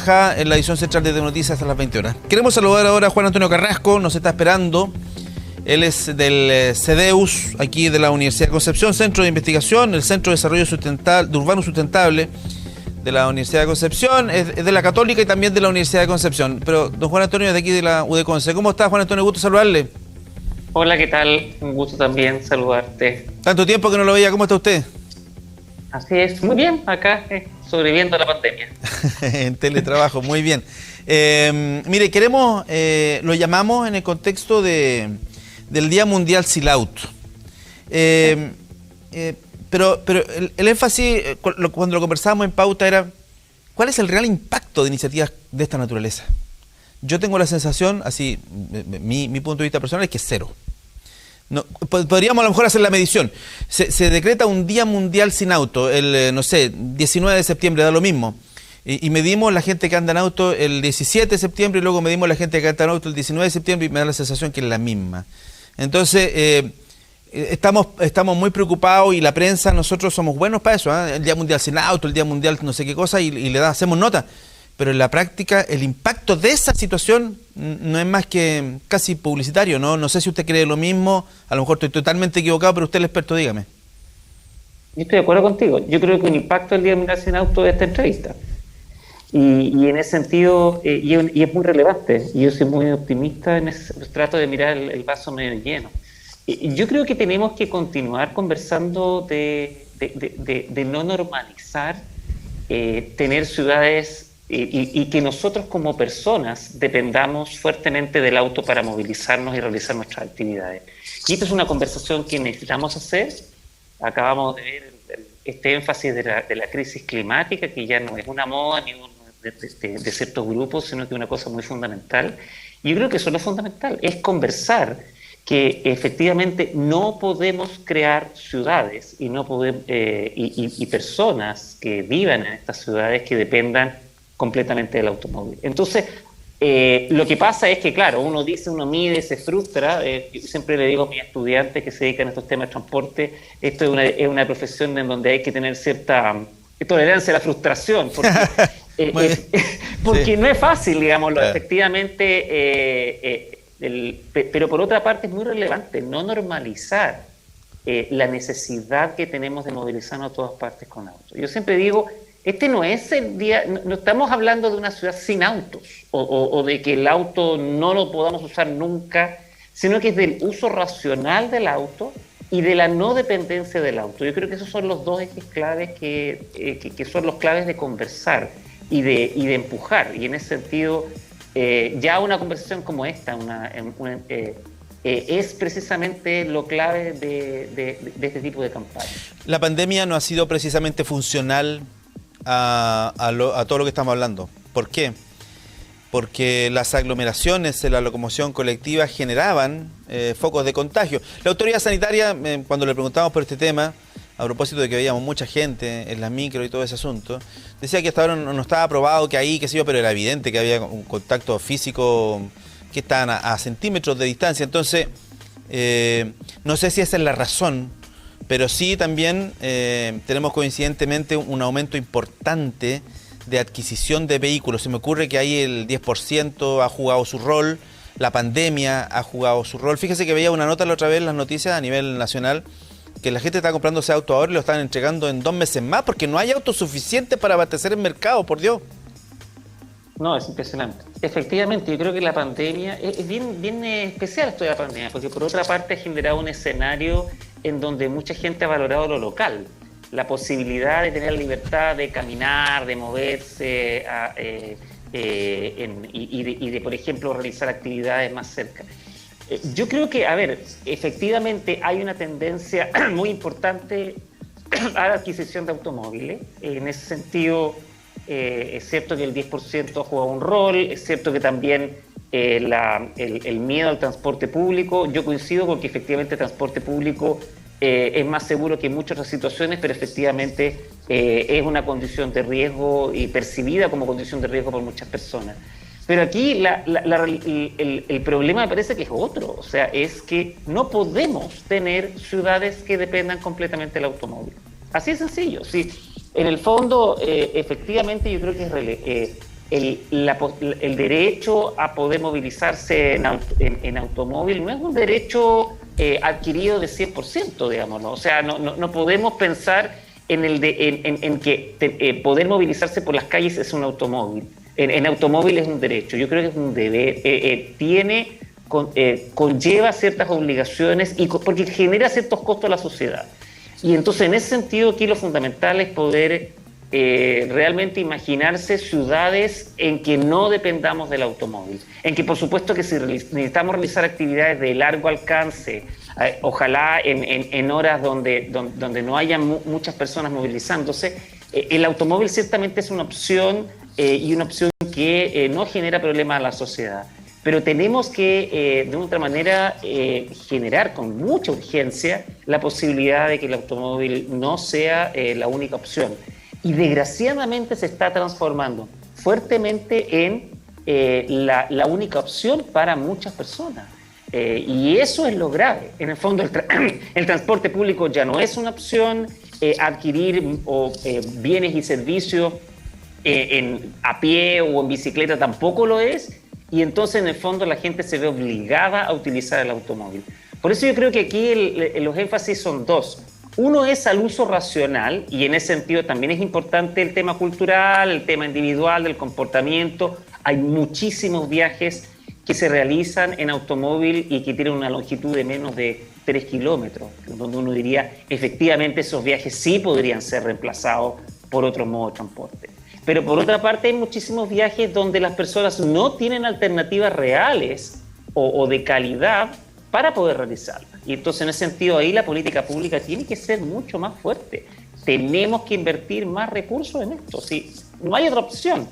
baja en la edición central de Noticias hasta las 20 horas. Queremos saludar ahora a Juan Antonio Carrasco, nos está esperando. Él es del CEDEUS, aquí de la Universidad de Concepción, Centro de Investigación, el Centro de Desarrollo Urbano Sustentable de la Universidad de Concepción, es de la Católica y también de la Universidad de Concepción. Pero don Juan Antonio es de aquí de la UD Conce. ¿Cómo está, Juan Antonio? Gusto saludarle. Hola, ¿qué tal? Un gusto también saludarte. Tanto tiempo que no lo veía, ¿cómo está usted? Así es, muy bien, acá sobreviviendo a la pandemia. En teletrabajo, muy bien. Mire, lo llamamos en el contexto del Día Mundial Sin Auto. Pero el énfasis, cuando lo conversábamos en pauta, era ¿cuál es el real impacto de iniciativas de esta naturaleza? Yo tengo la sensación, así, mi punto de vista personal es que es cero. No, podríamos a lo mejor hacer la medición. Se decreta un Día Mundial Sin Auto, el, 19 de septiembre, da lo mismo. Y medimos la gente que anda en auto el 17 de septiembre y luego medimos la gente que anda en auto el 19 de septiembre y me da la sensación que es la misma. Entonces, estamos muy preocupados y la prensa, nosotros somos buenos para eso, ¿eh? El Día Mundial Sin Auto, el Día Mundial no sé qué cosa y hacemos nota. Pero en la práctica el impacto de esa situación no es más que casi publicitario, ¿no? No sé si usted cree lo mismo, a lo mejor estoy totalmente equivocado, pero usted es el experto, dígame. Yo estoy de acuerdo contigo. Yo creo que el impacto del Día Mundial Sin Auto es esta entrevista. Y en ese sentido, y es muy relevante. Y yo soy muy optimista, trato de mirar el vaso medio lleno. Yo creo que tenemos que continuar conversando de no normalizar tener ciudades y que nosotros como personas dependamos fuertemente del auto para movilizarnos y realizar nuestras actividades. Y esta es una conversación que necesitamos hacer. Acabamos de ver este énfasis de la crisis climática, que ya no es una moda ni de ciertos grupos, sino que es una cosa muy fundamental. Y yo creo que eso es lo fundamental, es conversar que efectivamente no podemos crear ciudades y no podemos, y personas que vivan en estas ciudades que dependan completamente del automóvil. Entonces, lo que pasa es que, claro, uno mide, se frustra. Yo siempre le digo a mis estudiantes que se dedican a estos temas de transporte, esto es una profesión en donde hay que tener cierta tolerancia a la frustración, porque sí. No es fácil, digámoslo, claro. Efectivamente, pero por otra parte es muy relevante no normalizar la necesidad que tenemos de movilizarnos a todas partes con autos. Yo siempre digo, este no es el día, no estamos hablando de una ciudad sin autos o de que el auto no lo podamos usar nunca, sino que es del uso racional del auto y de la no dependencia del auto. Yo creo que esos son los dos ejes claves que son los claves de conversar y de empujar. Y en ese sentido, ya una conversación como esta es precisamente lo clave de este tipo de campaña. La pandemia no ha sido precisamente funcional a todo lo que estamos hablando. ¿Por qué? Porque las aglomeraciones en la locomoción colectiva generaban focos de contagio. La autoridad sanitaria, cuando le preguntamos por este tema, a propósito de que veíamos mucha gente en las micro y todo ese asunto, decía que hasta ahora no estaba probado que ahí, qué sé yo, pero era evidente que había un contacto físico que estaban a centímetros de distancia. Entonces, no sé si esa es la razón, pero sí también tenemos coincidentemente un aumento importante de adquisición de vehículos. Se me ocurre que ahí el 10% ha jugado su rol, la pandemia ha jugado su rol. Fíjese que veía una nota la otra vez en las noticias a nivel nacional, que la gente está comprando ese auto ahora y lo están entregando en 2 meses más, porque no hay autos suficientes para abastecer el mercado, por Dios. No, es impresionante. Efectivamente, yo creo que la pandemia, es bien especial esto de la pandemia, porque por otra parte ha generado un escenario en donde mucha gente ha valorado lo local, la posibilidad de tener libertad de caminar, de moverse y de, por ejemplo, realizar actividades más cerca. Yo creo que, efectivamente hay una tendencia muy importante a la adquisición de automóviles. En ese sentido, es cierto que el 10% ha jugado un rol, es cierto que también el miedo al transporte público. Yo coincido con que efectivamente el transporte público es más seguro que en muchas otras situaciones, pero efectivamente es una condición de riesgo y percibida como condición de riesgo por muchas personas. Pero aquí el problema me parece que es otro, o sea, es que no podemos tener ciudades que dependan completamente del automóvil. Así de sencillo. Sí, en el fondo, efectivamente, yo creo que el derecho a poder movilizarse en automóvil no es un derecho adquirido de 100%, digámoslo. O sea, no podemos pensar en que poder movilizarse por las calles es un automóvil. En automóvil es un derecho. Yo creo que es un deber. Conlleva ciertas obligaciones porque genera ciertos costos a la sociedad. Y entonces, en ese sentido, aquí lo fundamental es poder realmente imaginarse ciudades en que no dependamos del automóvil, en que por supuesto que si necesitamos realizar actividades de largo alcance, ojalá en horas donde no haya muchas personas movilizándose, el automóvil ciertamente es una opción y una opción que no genera problemas a la sociedad. Pero tenemos que, de otra manera, generar con mucha urgencia la posibilidad de que el automóvil no sea la única opción. Y desgraciadamente se está transformando fuertemente en la única opción para muchas personas. Y eso es lo grave. En el fondo, el transporte público ya no es una opción, adquirir bienes y servicios a pie o en bicicleta tampoco lo es. Y entonces, en el fondo, la gente se ve obligada a utilizar el automóvil. Por eso yo creo que aquí los énfasis son dos. Uno es al uso racional, y en ese sentido también es importante el tema cultural, el tema individual, del comportamiento. Hay muchísimos viajes que se realizan en automóvil y que tienen una longitud de menos de 3 kilómetros, donde uno diría, efectivamente, esos viajes sí podrían ser reemplazados por otro modo de transporte. Pero por otra parte hay muchísimos viajes donde las personas no tienen alternativas reales o de calidad para poder realizarlas. Y entonces, en ese sentido, ahí la política pública tiene que ser mucho más fuerte. Tenemos que invertir más recursos en esto. ¿Sí? No hay otra opción.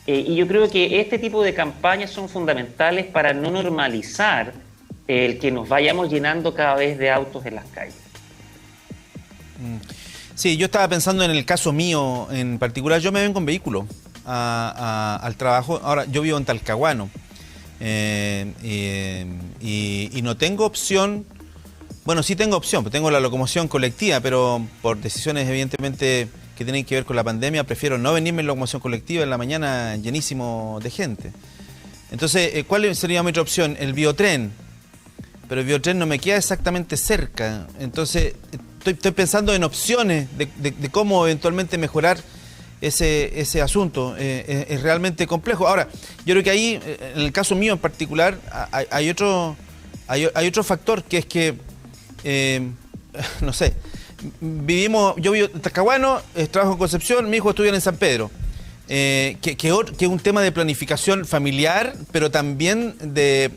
Y yo creo que este tipo de campañas son fundamentales para no normalizar el que nos vayamos llenando cada vez de autos en las calles. Sí, yo estaba pensando en el caso mío en particular. Yo me vengo en vehículo al trabajo. Ahora, yo vivo en Talcahuano y no tengo opción. Bueno, sí tengo opción, tengo la locomoción colectiva, pero por decisiones evidentemente que tienen que ver con la pandemia, prefiero no venirme en locomoción colectiva en la mañana llenísimo de gente. Entonces, ¿cuál sería mi otra opción? El biotren. Pero el biotren no me queda exactamente cerca. Entonces, estoy pensando en opciones de cómo eventualmente mejorar ese asunto. Es realmente complejo. Ahora, yo creo que ahí, en el caso mío en particular, hay otro factor, que es que, no sé, yo vivo en Talcahuano, trabajo en Concepción, mi hijo estudia en San Pedro. Que es un tema de planificación familiar, pero también de...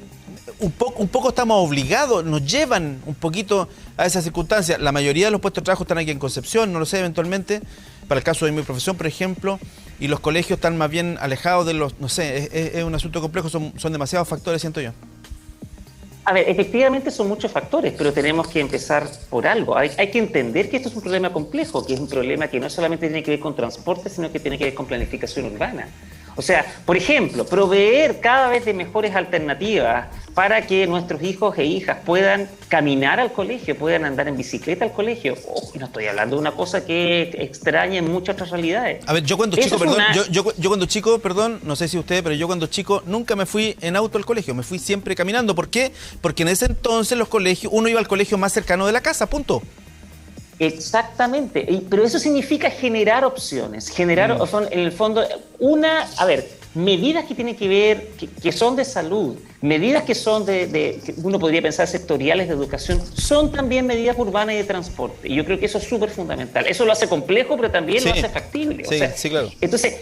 Un poco estamos obligados, nos llevan un poquito a esas circunstancias. La mayoría de los puestos de trabajo están aquí en Concepción, no lo sé, eventualmente, para el caso de mi profesión, por ejemplo, y los colegios están más bien alejados de los... No sé, es un asunto complejo, son demasiados factores, siento yo. A ver, efectivamente son muchos factores, pero tenemos que empezar por algo. Hay que entender que esto es un problema complejo, que es un problema que no solamente tiene que ver con transporte, sino que tiene que ver con planificación urbana. O sea, por ejemplo, proveer cada vez de mejores alternativas para que nuestros hijos e hijas puedan caminar al colegio, puedan andar en bicicleta al colegio. Y no estoy hablando de una cosa que extraña en muchas otras realidades. A ver, yo cuando chico, yo cuando chico, perdón, no sé si ustedes, pero yo cuando chico nunca me fui en auto al colegio, me fui siempre caminando. ¿Por qué? Porque en ese entonces los colegios, uno iba al colegio más cercano de la casa, punto. Exactamente, pero eso significa generar opciones, en el fondo, medidas que tienen que ver, que son de salud, medidas que son que uno podría pensar sectoriales de educación, son también medidas urbanas y de transporte. Y yo creo que eso es súper fundamental. Eso lo hace complejo, pero también lo hace factible. Sí, claro. Entonces,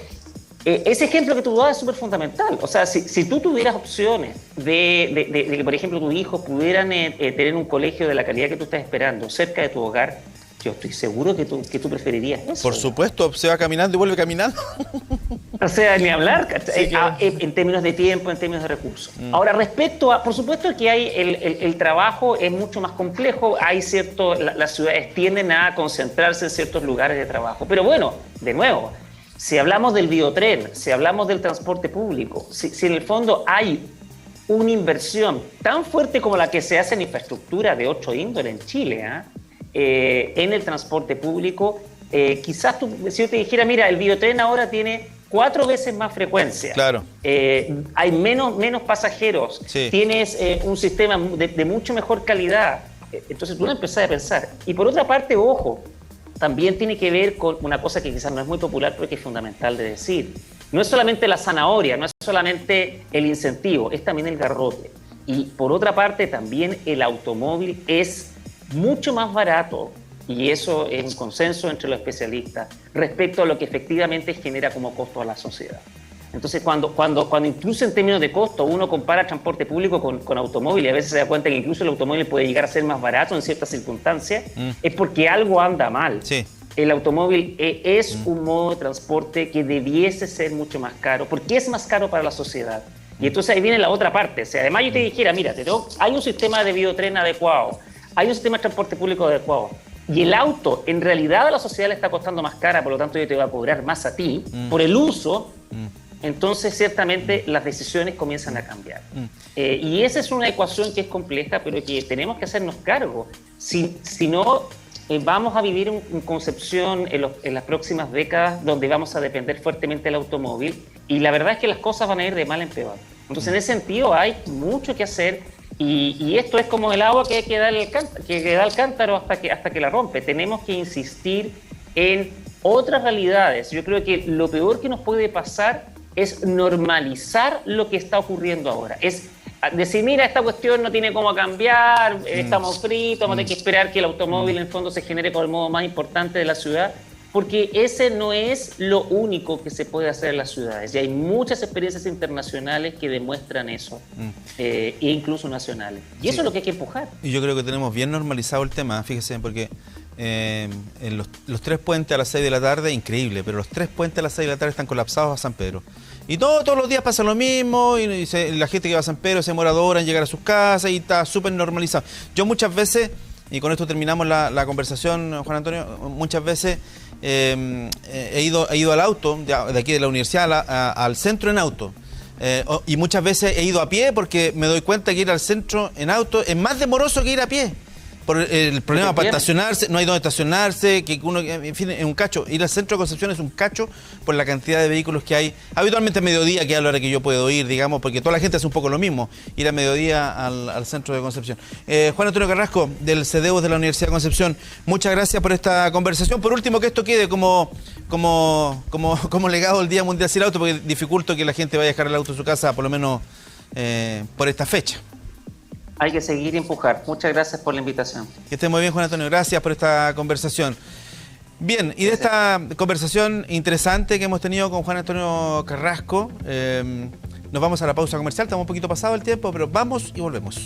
ese ejemplo que tú das es súper fundamental. O sea, si tú tuvieras opciones de que, por ejemplo, tus hijos pudieran tener un colegio de la calidad que tú estás esperando cerca de tu hogar, yo estoy seguro que tú preferirías eso. Por supuesto, se va caminando y vuelve caminando. O sea, ni hablar, sí, claro. En términos de tiempo, en términos de recursos. Ahora, respecto a, por supuesto que hay el trabajo es mucho más complejo, las ciudades tienden a concentrarse en ciertos lugares de trabajo. Pero bueno, de nuevo, si hablamos del biotren, si hablamos del transporte público, si en el fondo hay una inversión tan fuerte como la que se hace en infraestructura de 8 índole en Chile, en el transporte público, quizás si yo te dijera, mira, el biotren ahora tiene 4 veces más frecuencia. Claro. Hay menos pasajeros. Sí. Tienes un sistema de mucho mejor calidad. Entonces tú no empezás a pensar. Y por otra parte, ojo, también tiene que ver con una cosa que quizás no es muy popular, pero que es fundamental de decir. No es solamente la zanahoria, no es solamente el incentivo, es también el garrote. Y por otra parte, también el automóvil es mucho más barato, y eso es un consenso entre los especialistas, respecto a lo que efectivamente genera como costo a la sociedad. Entonces, cuando incluso en términos de costo uno compara transporte público con automóvil y a veces se da cuenta que incluso el automóvil puede llegar a ser más barato en ciertas circunstancias, es porque algo anda mal. Sí. El automóvil es un modo de transporte que debiese ser mucho más caro, porque es más caro para la sociedad. Y entonces ahí viene la otra parte. O sea, además yo te dijera, mira, hay un sistema de biotren adecuado, hay un sistema de transporte público adecuado, y el auto en realidad a la sociedad le está costando más cara, por lo tanto yo te voy a cobrar más a ti por el uso. Entonces ciertamente las decisiones comienzan a cambiar. Y esa es una ecuación que es compleja, pero que tenemos que hacernos cargo. Si no, vamos a vivir en Concepción en las próximas décadas donde vamos a depender fuertemente del automóvil, y la verdad es que las cosas van a ir de mal en peor. Entonces en ese sentido hay mucho que hacer, y esto es como el agua que da el cántaro hasta que la rompe. Tenemos que insistir en otras realidades. Yo creo que lo peor que nos puede pasar es normalizar lo que está ocurriendo ahora. Es decir, mira, esta cuestión no tiene cómo cambiar, estamos fritos, vamos a tener que esperar que el automóvil en el fondo se genere como el modo más importante de la ciudad, porque ese no es lo único que se puede hacer en las ciudades. Y hay muchas experiencias internacionales que demuestran eso, e incluso nacionales. Y eso es lo que hay que empujar. Y yo creo que tenemos bien normalizado el tema, fíjese, porque en los 3 puentes a las 6 de la tarde, increíble, pero los 3 puentes a las 6 de la tarde están colapsados a San Pedro. Y todos los días pasa lo mismo, y la gente que va a San Pedro se demora 2 horas en llegar a sus casas y está súper normalizado. Yo muchas veces, y con esto terminamos la conversación, Juan Antonio, muchas veces he ido al auto, de aquí de la universidad, al centro en auto. Y muchas veces he ido a pie porque me doy cuenta que ir al centro en auto es más demoroso que ir a pie. Por el problema para estacionarse, no hay dónde estacionarse, que uno, en fin, es un cacho. Ir al centro de Concepción es un cacho por la cantidad de vehículos que hay. Habitualmente a mediodía, que es a la hora que yo puedo ir, digamos, porque toda la gente hace un poco lo mismo, ir a mediodía al centro de Concepción. Juan Antonio Carrasco, del CEDEUS de la Universidad de Concepción, muchas gracias por esta conversación. Por último, que esto quede como legado del Día Mundial sin Auto, porque dificulto que la gente vaya a dejar el auto en su casa, por lo menos por esta fecha. Hay que seguir y empujar. Muchas gracias por la invitación. Que esté muy bien, Juan Antonio. Gracias por esta conversación. Bien, y de esta conversación interesante que hemos tenido con Juan Antonio Carrasco, nos vamos a la pausa comercial. Estamos un poquito pasado el tiempo, pero vamos y volvemos.